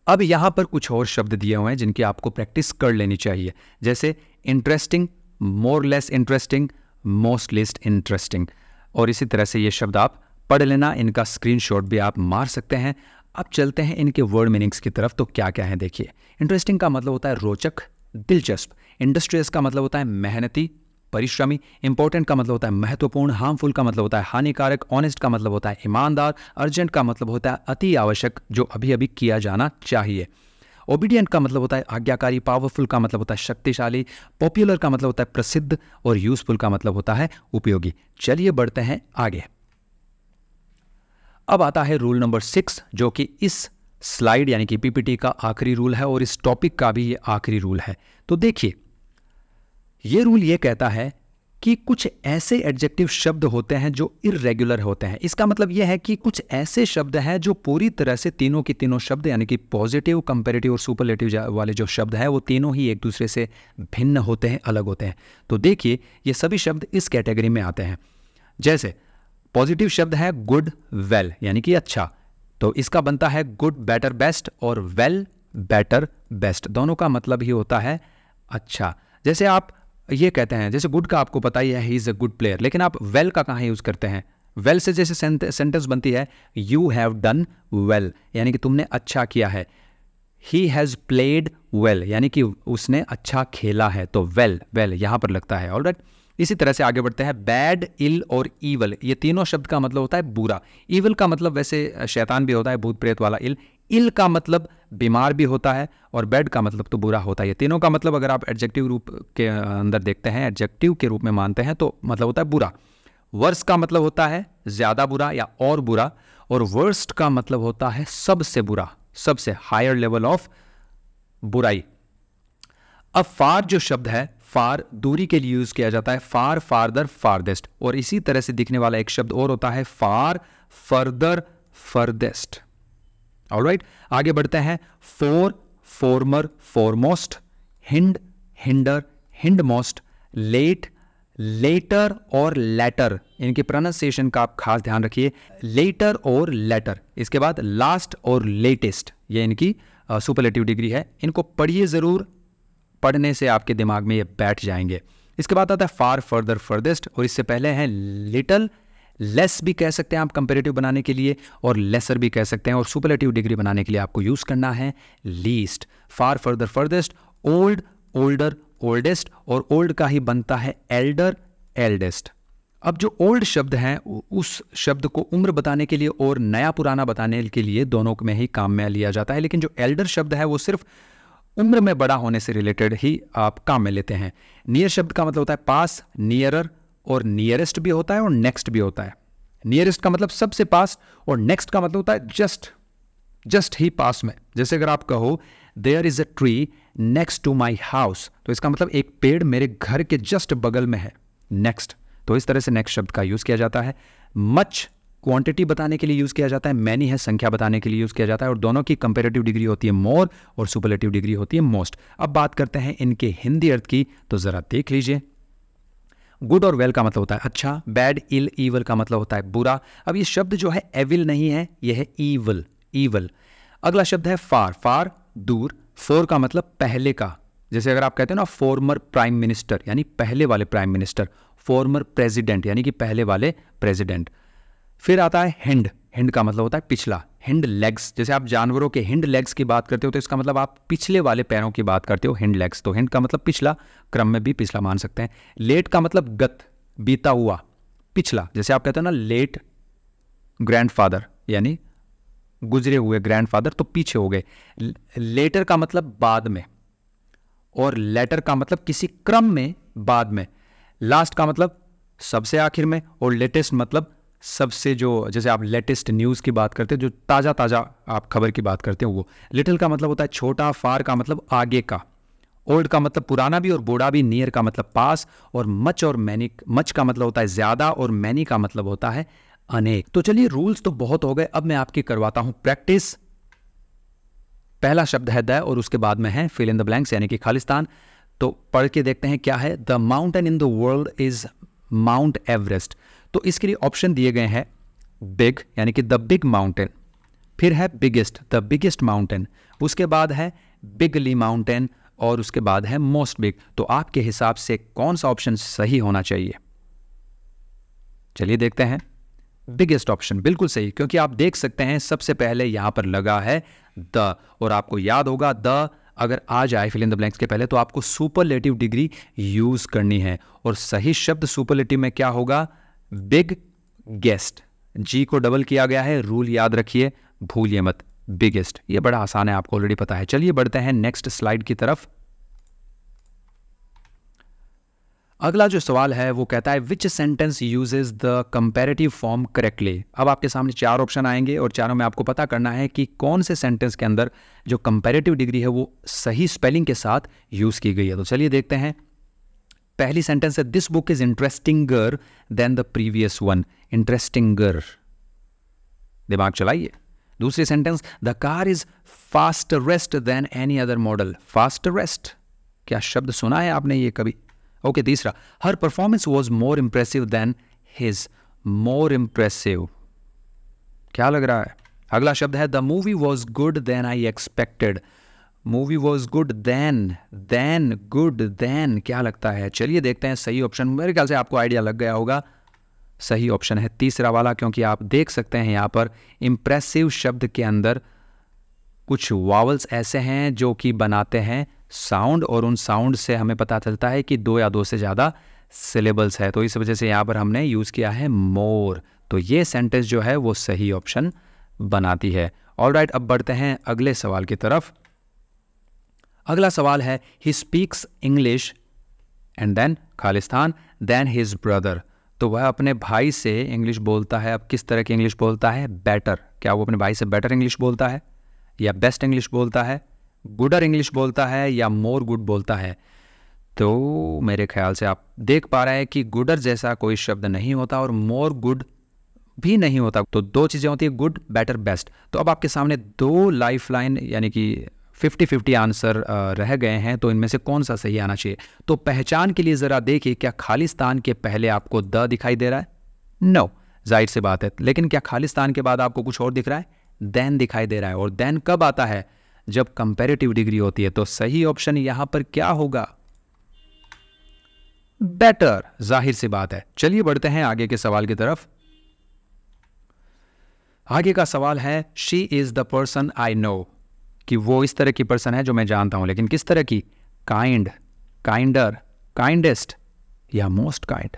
अब यहां पर कुछ और शब्द दिए हुए हैं जिनकी आपको प्रैक्टिस कर लेनी चाहिए, जैसे interesting, more less interesting, most list interesting. और इसी तरह से ये शब्द आप पढ़ लेना, इनका स्क्रीनशॉट भी आप मार सकते हैं। अब चलते हैं इनके वर्ड मीनिंग्स की तरफ। तो क्या क्या है देखिए। इंटरेस्टिंग का मतलब होता है रोचक, दिलचस्प। इंडस्ट्रियस का मतलब होता है मेहनती, परिश्रमी, इंपॉर्टेंट का मतलब होता है महत्वपूर्ण, हार्मफुल का मतलब होता है हानिकारक, ऑनेस्ट का मतलब होता है ईमानदार, अर्जेंट का मतलब होता है अति आवश्यक, जो अभी अभी किया जाना चाहिए। ओबीडियंट का मतलब होता है आज्ञाकारी, पावरफुल का मतलब होता है शक्तिशाली, पॉपुलर का मतलब होता है प्रसिद्ध, और यूजफुल का मतलब होता है उपयोगी। चलिए बढ़ते हैं आगे। अब आता है रूल नंबर 6, जो कि इस स्लाइड यानी कि पीपीटी का आखिरी रूल है और इस टॉपिक का भी ये आखिरी रूल है। तो देखिए, ये रूल ये कहता है कि कुछ ऐसे एडजेक्टिव शब्द होते हैं जो इर्रेगुलर होते हैं। इसका मतलब यह है कि कुछ ऐसे शब्द हैं जो पूरी तरह से तीनों के तीनों शब्द यानी कि पॉजिटिव, कंपैरेटिव और सुपरलेटिव वाले जो शब्द हैं वो तीनों ही एक दूसरे से भिन्न होते हैं, अलग होते हैं। तो देखिए, ये सभी शब्द इस कैटेगरी में आते हैं। जैसे पॉजिटिव शब्द है गुड, वेल यानी कि अच्छा, तो इसका बनता है गुड बेटर बेस्ट, और वेल बेटर बेस्ट दोनों का मतलब ही होता है अच्छा। जैसे आप ये कहते हैं, जैसे गुड का आपको पता ही है he is a good player, लेकिन आप वेल का कहाँ यूज करते हैं? वेल से जैसे सेंटेंस बनती है यू हैव डन वेल यानी कि तुमने अच्छा किया है। ही हैज प्लेड वेल यानी कि उसने अच्छा खेला है, तो वेल वेल यहां पर लगता है। ऑलराइट, इसी तरह से आगे बढ़ते हैं। बैड, इल और ईवल, ये तीनों शब्द का मतलब होता है बुरा। ईवल का मतलब वैसे शैतान भी होता है, भूत प्रेत वाला इल। इल का मतलब बीमार भी होता है, और बैड का मतलब तो बुरा होता है। ये तीनों का मतलब अगर आप एडजेक्टिव रूप के अंदर देखते हैं, एडजेक्टिव के रूप में मानते हैं, तो मतलब होता है बुरा। वर्स का मतलब होता है ज्यादा बुरा या और बुरा, और वर्स्ट का मतलब होता है सबसे बुरा, सबसे हायर लेवल ऑफ बुराई। अब फार जो शब्द है, फार दूरी के लिए यूज किया जाता है, फार, फारदर, फारदेस्ट, और इसी तरह से दिखने वाला एक शब्द और होता है फार, फर्दर, फर्देस्ट। ऑलराइट, आगे बढ़ते हैं। Fore, former, foremost, hind, hinder, hindmost, late, later और लेटर, इनके प्रोनाउंसिएशन का आप खास ध्यान रखिए, लेटर और लेटर। इसके बाद लास्ट और लेटेस्ट, ये इनकी सुपरलेटिव डिग्री है, इनको पढ़िए जरूर, पढ़ने से आपके दिमाग में ये बैठ जाएंगे। इसके बाद आता है फार, फर्दर, फर्देस्ट, और इससे पहले है लिटल, लेस भी कह सकते हैं आप कंपैरेटिव बनाने के लिए, और लेसर भी कह सकते हैं, और सुपरलेटिव डिग्री बनाने के लिए आपको यूज करना है least. Far, further, furthest, old, older, oldest, और ओल्ड का ही बनता है एल्डर, एल्डेस्ट। अब जो ओल्ड शब्द हैं उस शब्द को उम्र बताने के लिए और नया पुराना बताने के लिए दोनों में ही काम में लिया जाता है, लेकिन जो एल्डर शब्द है वो सिर्फ उम्र में बड़ा होने से रिलेटेड ही आप काम में लेते हैं। नियर शब्द का मतलब होता है पास, नियरर, और नियरेस्ट भी होता है और नेक्स्ट भी होता है। नियरेस्ट का मतलब सबसे पास, और नेक्स्ट का मतलब होता है जस्ट, जस्ट ही पास में। जैसे अगर आप कहो there is a tree next to my house, तो इसका मतलब एक पेड़ मेरे घर के जस्ट बगल में है, नेक्स्ट। तो इस तरह से नेक्स्ट शब्द का यूज किया जाता है। मच क्वांटिटी बताने के लिए यूज किया जाता है, मैनी है संख्या बताने के लिए यूज किया जाता है, और दोनों की कंपैरेटिव डिग्री होती है मोर और सुपरलेटिव डिग्री होती है मोस्ट। अब बात करते हैं इनके हिंदी अर्थ की, तो जरा देख लीजिए। गुड और वेल का मतलब होता है अच्छा, बैड, इल, ईवल का मतलब होता है बुरा। अब ये शब्द जो है एविल नहीं है, यह है ईवल, ईवल। अगला शब्द है फार, फार दूर, फोर का मतलब पहले का, जैसे अगर आप कहते हैं ना फॉर्मर प्राइम मिनिस्टर यानी पहले वाले प्राइम मिनिस्टर, फॉर्मर प्रेसिडेंट यानी कि पहले वाले प्रेसिडेंट। फिर आता है हिंड, हिंड का मतलब होता है पिछला। हिंड लेग्स, जैसे आप जानवरों के हिंड लेग्स की बात करते हो तो इसका मतलब आप पिछले वाले पैरों की बात करते हो, हिंड लेग्स। तो हिंड का मतलब पिछला, क्रम में भी पिछला मान सकते हैं। लेट का मतलब गत, बीता हुआ, पिछला, जैसे आप कहते हो ना लेट ग्रैंडफादर यानी गुजरे हुए ग्रैंडफादर, तो पीछे हो गए। लेटर का मतलब बाद में, और लेटर का मतलब किसी क्रम में बाद में। लास्ट का मतलब सबसे आखिर में, और लेटेस्ट मतलब सबसे जो, जैसे आप लेटेस्ट न्यूज़ की बात करते हो, जो ताज़ा ताज़ा आप खबर की बात करते हो वो। लिटिल का मतलब होता है छोटा, फार का मतलब आगे का, ओल्ड का मतलब पुराना भी और बूढ़ा भी, नियर का मतलब पास, और मच और मैनी, मच का मतलब होता है ज़्यादा और मैनी का मतलब होता है अनेक। तो चलिए रूल्स तो बहुत हो गए, अब मैं आपकी करवाता हूं प्रैक्टिस। पहला शब्द है द, और उसके बाद में है फिल इन द ब्लैंक्स यानी कि खालिस्तान। तो पढ़ के देखते हैं क्या है। The mountain in the world is mount Everest. तो इसके लिए ऑप्शन दिए गए हैं बिग यानी कि द बिग माउंटेन, फिर है बिगेस्ट, द बिगेस्ट माउंटेन, उसके बाद है बिगली माउंटेन, और उसके बाद है मोस्ट बिग। तो आपके हिसाब से कौन सा ऑप्शन सही होना चाहिए? चलिए देखते हैं। बिगेस्ट ऑप्शन बिल्कुल सही, क्योंकि आप देख सकते हैं सबसे पहले यहां पर लगा है द, और आपको याद होगा द अगर आ जाए फिल इन द ब्लैंक्स के पहले तो आपको सुपरलेटिव डिग्री यूज करनी है। और सही शब्द सुपरलेटिव में क्या होगा? Big guest. जी को डबल किया गया है, रूल याद रखिए, भूलिए मत, बिगेस्ट। ये बड़ा आसान है, आपको ऑलरेडी पता है। चलिए बढ़ते हैं नेक्स्ट स्लाइड की तरफ। अगला जो सवाल है वो कहता है विच sentence uses the comparative form correctly. अब आपके सामने 4 ऑप्शन आएंगे और चारों में आपको पता करना है कि कौन से सेंटेंस के अंदर जो कंपैरेटिव डिग्री है वो सही स्पेलिंग के साथ यूज की गई है। तो चलिए देखते हैं। पहली सेंटेंस है this book is interestinger than the previous one. Interestinger, दिमाग चलाइए। दूसरी sentence the car is fastest than any other model. Fastest, क्या शब्द सुना है आपने ये कभी? ओके, तीसरा her performance was more impressive than his. More impressive, क्या लग रहा है? अगला शब्द है the movie was good than I expected. Movie was good than good than, क्या लगता है? चलिए देखते हैं सही ऑप्शन। मेरे ख्याल से आपको आइडिया लग गया होगा। सही ऑप्शन है तीसरा वाला, क्योंकि आप देख सकते हैं यहाँ पर इंप्रेसिव शब्द के अंदर कुछ वावल्स ऐसे हैं जो कि बनाते हैं साउंड, और उन साउंड से हमें पता चलता है कि 2 या 2 से ज़्यादा सिलेबल्स है। तो इस वजह से यहाँ पर हमने यूज़ किया है मोर। तो ये सेंटेंस जो है वो सही ऑप्शन बनाती है। ऑलराइट, अब बढ़ते हैं अगले सवाल की तरफ। अगला सवाल है he speaks English and then खालिस्तान देन हिज ब्रदर। तो वह अपने भाई से इंग्लिश बोलता है। अब किस तरह की इंग्लिश बोलता है? बेटर। क्या वो अपने भाई से बेटर इंग्लिश बोलता है, या बेस्ट इंग्लिश बोलता है, गुडर इंग्लिश बोलता है, या मोर गुड बोलता है? तो मेरे ख्याल से आप देख पा रहे हैं कि गुडर जैसा कोई शब्द नहीं होता और मोर गुड भी नहीं होता। तो 2 चीज़ें होती है, गुड, बेटर, बेस्ट। तो अब आपके सामने 2 लाइफ लाइन यानी कि 50-50 आंसर रह गए हैं। तो इनमें से कौन सा सही आना चाहिए? तो पहचान के लिए ज़रा देखिए, क्या खालिस्तान के पहले आपको द दिखाई दे रहा है? नो, जाहिर सी बात है। लेकिन क्या खालिस्तान के बाद आपको कुछ और दिख रहा है? देन दिखाई दे रहा है। और देन कब आता है? जब कंपैरेटिव डिग्री होती है। तो सही ऑप्शन यहां पर क्या होगा? बेटर, जाहिर सी बात है। चलिए बढ़ते हैं आगे के सवाल की तरफ। आगे का सवाल है she is the person I know, कि वो इस तरह की पर्सन है जो मैं जानता हूं। लेकिन किस तरह की? काइंड, काइंडर, काइंडेस्ट, या मोस्ट काइंड।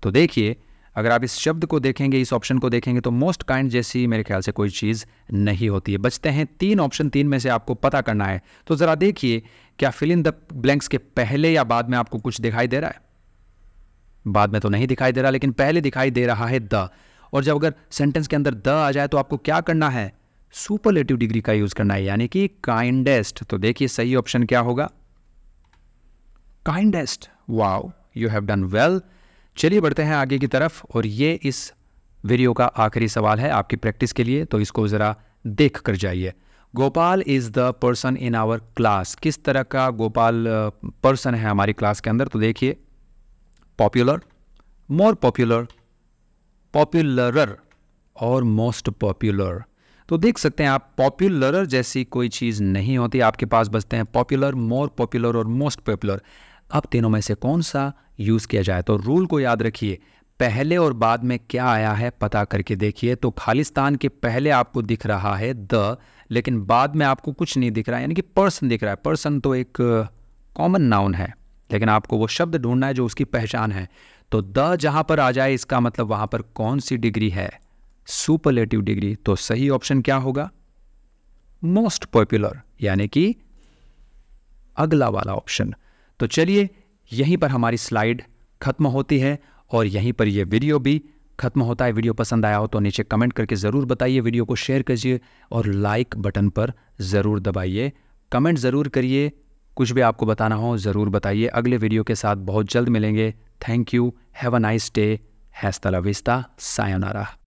तो देखिए, अगर आप इस शब्द को देखेंगे, इस ऑप्शन को देखेंगे, तो मोस्ट काइंड जैसी मेरे ख्याल से कोई चीज़ नहीं होती है। बचते हैं 3 ऑप्शन, 3 में से आपको पता करना है। तो ज़रा देखिए, क्या फिल इन द ब्लैंक्स के पहले या बाद में आपको कुछ दिखाई दे रहा है? बाद में तो नहीं दिखाई दे रहा, लेकिन पहले दिखाई दे रहा है द। और जब अगर सेंटेंस के अंदर द आ जाए तो आपको क्या करना है? सुपरलेटिव डिग्री का यूज करना है, यानी कि काइंडेस्ट। तो देखिए सही ऑप्शन क्या होगा? Kindest. Wow, you have done well. चलिए बढ़ते हैं आगे की तरफ, और ये इस वीडियो का आखिरी सवाल है आपकी प्रैक्टिस के लिए, तो इसको ज़रा देख कर जाइए। Gopal is the person in our class. किस तरह का गोपाल पर्सन है हमारी क्लास के अंदर? तो देखिए, पॉपुलर, मोर पॉपुलर, पॉपुलरर और मोस्ट पॉपुलर। तो देख सकते हैं आप, पॉपुलरर जैसी कोई चीज़ नहीं होती। आपके पास बचते हैं पॉपुलर, मोर पॉपुलर और मोस्ट पॉपुलर। अब तीनों में से कौन सा यूज़ किया जाए? तो रूल को याद रखिए, पहले और बाद में क्या आया है पता करके देखिए। तो खालिस्तान के पहले आपको दिख रहा है द, लेकिन बाद में आपको कुछ नहीं दिख रहा है, यानी कि पर्सन दिख रहा है। पर्सन तो एक कॉमन नाउन है, लेकिन आपको वो शब्द ढूंढना है जो उसकी पहचान है। तो द जहाँ पर आ जाए, इसका मतलब वहाँ पर कौन सी डिग्री है? Superlative degree. तो सही ऑप्शन क्या होगा? मोस्ट पॉपुलर, यानी कि अगला वाला ऑप्शन। तो चलिए, यहीं पर हमारी स्लाइड खत्म होती है और यहीं पर यह वीडियो भी खत्म होता है। वीडियो पसंद आया हो तो नीचे कमेंट करके ज़रूर बताइए, वीडियो को शेयर कीजिए और लाइक बटन पर ज़रूर दबाइए। कमेंट ज़रूर करिए, कुछ भी आपको बताना हो ज़रूर बताइए। अगले वीडियो के साथ बहुत जल्द मिलेंगे। Thank you, have a nice day, hasta la vista, sayonara.